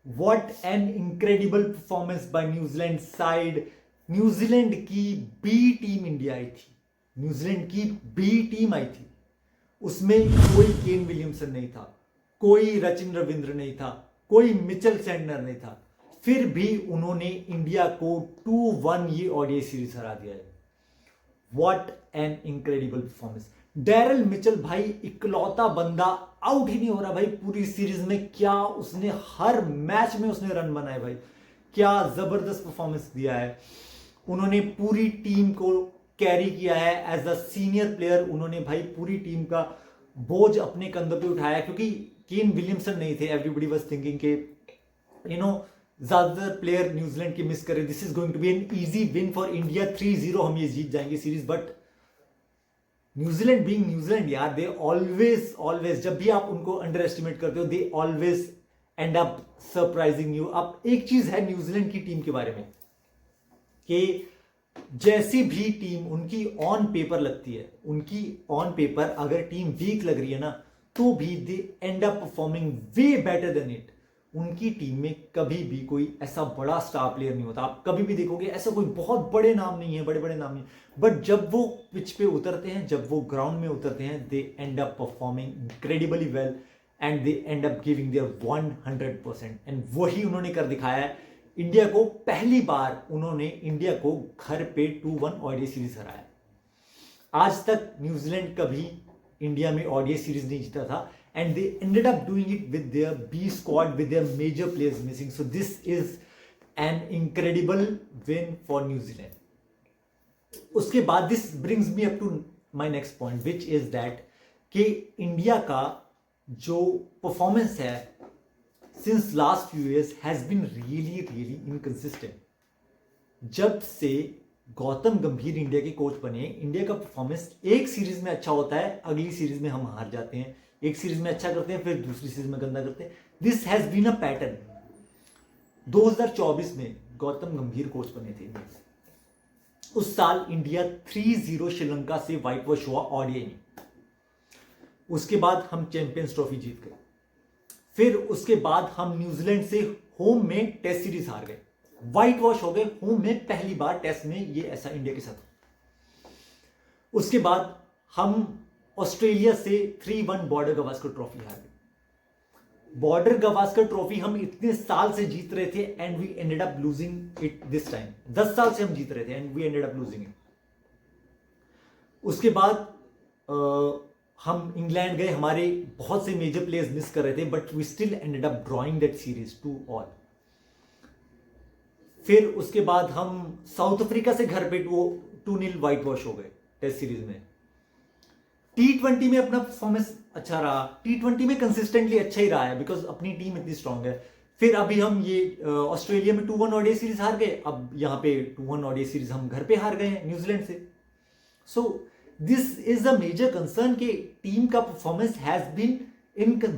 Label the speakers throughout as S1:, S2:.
S1: What an incredible performance by New Zealand side. New Zealand की B team India I थी, New Zealand की B team आई थी। उसमें कोई केन विलियमसन नहीं था, कोई रचिन रविंद्र नहीं था, कोई मिचेल सैंटनर नहीं था, फिर भी उन्होंने इंडिया को 2-1 ये ओडीआई सीरीज हरा दिया है। What an incredible performance. Daryl Mitchell भाई इकलौता बंदा आउट ही नहीं हो रहा भाई पूरी सीरीज में। क्या उसने हर मैच में उसने रन बनाए भाई, क्या जबरदस्त परफॉर्मेंस दिया है। उन्होंने पूरी टीम को कैरी किया है एज अ सीनियर प्लेयर। उन्होंने भाई पूरी टीम का बोझ अपने कंधों पे उठाया, क्योंकि केन विलियमसन नहीं थे। एवरीबडी वाज थिंकिंग के ज्यादातर प्लेयर न्यूजीलैंड की मिस करे, this is going to be an easy win for India, 3-0 हम ये जीत जाएंगे series. But New Zealand being New Zealand यार, दे ऑलवेज ऑलवेज, जब भी आप उनको अंडर एस्टिमेट करते हो, they always and up surprising you. अब एक चीज है न्यूजीलैंड की टीम के बारे में कि जैसी भी टीम उनकी ऑन पेपर लगती है, उनकी ऑन पेपर अगर टीम वीक लग रही है ना, तो भी they end up performing way better than it. उनकी टीम में कभी भी कोई ऐसा बड़ा स्टार प्लेयर नहीं होता। आप कभी भी देखोगे ऐसा कोई बहुत बड़े नाम नहीं है, बड़े बड़े नाम नहीं, बट जब वो पिच पे उतरते हैं, जब वो ग्राउंड में उतरते हैं, they end up performing incredibly well and they end up giving their 100%। And वही उन्होंने कर दिखाया है। इंडिया को पहली बार उन्होंने इंडिया को घर पे 2-1 ओडीआई सीरीज हराया। आज तक न्यूजीलैंड कभी इंडिया में ओडीआई सीरीज नहीं जीता था, and they ended up doing it with their B squad, with their major players missing. So this is an incredible win for New Zealand. उसके बाद this brings me up to my next point, which is that कि India का जो performance है since last few years has been really inconsistent. जब से गौतम गंभीर India के कोच बने, इंडिया का परफॉर्मेंस एक सीरीज में अच्छा होता है, अगली सीरीज में हम हार जाते हैं। एक सीरीज में अच्छा करते हैं, फिर दूसरी सीरीज में गंदा करते हैं। This has been a pattern. 2024 में गौतम गंभीर कोच बने थे, उस साल इंडिया 3-0 श्रीलंका से व्हाइट वॉश हुआ ओडीआई में। उसके बाद हम चैंपियंस ट्रॉफी जीत गए। फिर उसके बाद हम न्यूजीलैंड से होम में टेस्ट सीरीज हार गए, व्हाइट वॉश हो गए होम में पहली बार टेस्ट में, ये ऐसा इंडिया के साथ। उसके बाद हम ऑस्ट्रेलिया से 3-1 बॉर्डर गवास्कर ट्रॉफी हार गए। बॉर्डर गवास्कर ट्रॉफी हम इतने साल से जीत रहे थे and we ended up losing it this time. 10 साल से हम जीत रहे थे and we ended up losing it. उसके बाद हम इंग्लैंड गए, हमारे बहुत से मेजर प्लेयर्स मिस कर रहे थे, but we still ended up drawing that series 2-2। फिर उसके बाद हम साउथ अफ्रीका से घर पे 2-0 व्हाइट वॉश हो गए टेस्ट सीरीज में। T20 में अपना परफॉर्मेंस अच्छा रहा, T20 में कंसिस्टेंटली अच्छा ही रहा है, बिकॉज अपनी टीम इतनी स्ट्रांग है। फिर अभी हम ये ऑस्ट्रेलिया में 2-1 ओडीआई सीरीज हार गए, अब यहाँ पे 2-1 ओडीआई सीरीज हम घर पे हार गए हैं न्यूजीलैंड से। So this is a major concern कि टीम का performance has been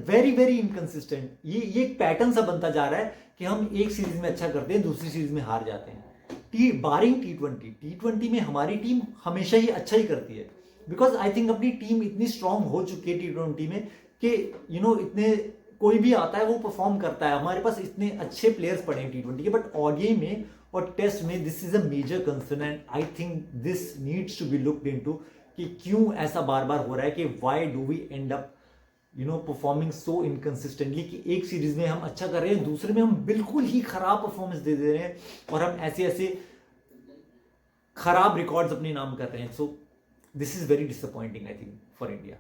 S1: very inconsistent. ये एक पैटर्न सा बनता जा रहा है कि हम एक सीरीज में अच्छा करते हैं, दूसरी सीरीज में हार जाते हैं। बारिंग T20 में हमारी टीम हमेशा ही अच्छा ही करती है, बिकॉज आई थिंक अपनी टीम इतनी स्ट्रांग हो चुकी है T20 में कि इतने कोई भी आता है वो परफॉर्म करता है। हमारे पास इतने अच्छे प्लेयर्स पड़े हैं T20 के, बट ओडीआई में और टेस्ट में this is a major concern and I think this needs to be looked into कि क्यों ऐसा बार बार हो रहा है, कि why do we end up performing so inconsistently, कि एक सीरीज में हम अच्छा कर रहे हैं, दूसरे में हम बिल्कुल ही खराब परफॉर्मेंस दे रहे हैं और हम ऐसे खराब रिकॉर्ड्स अपने नाम कर रहे हैं। सो this is very disappointing I think for India.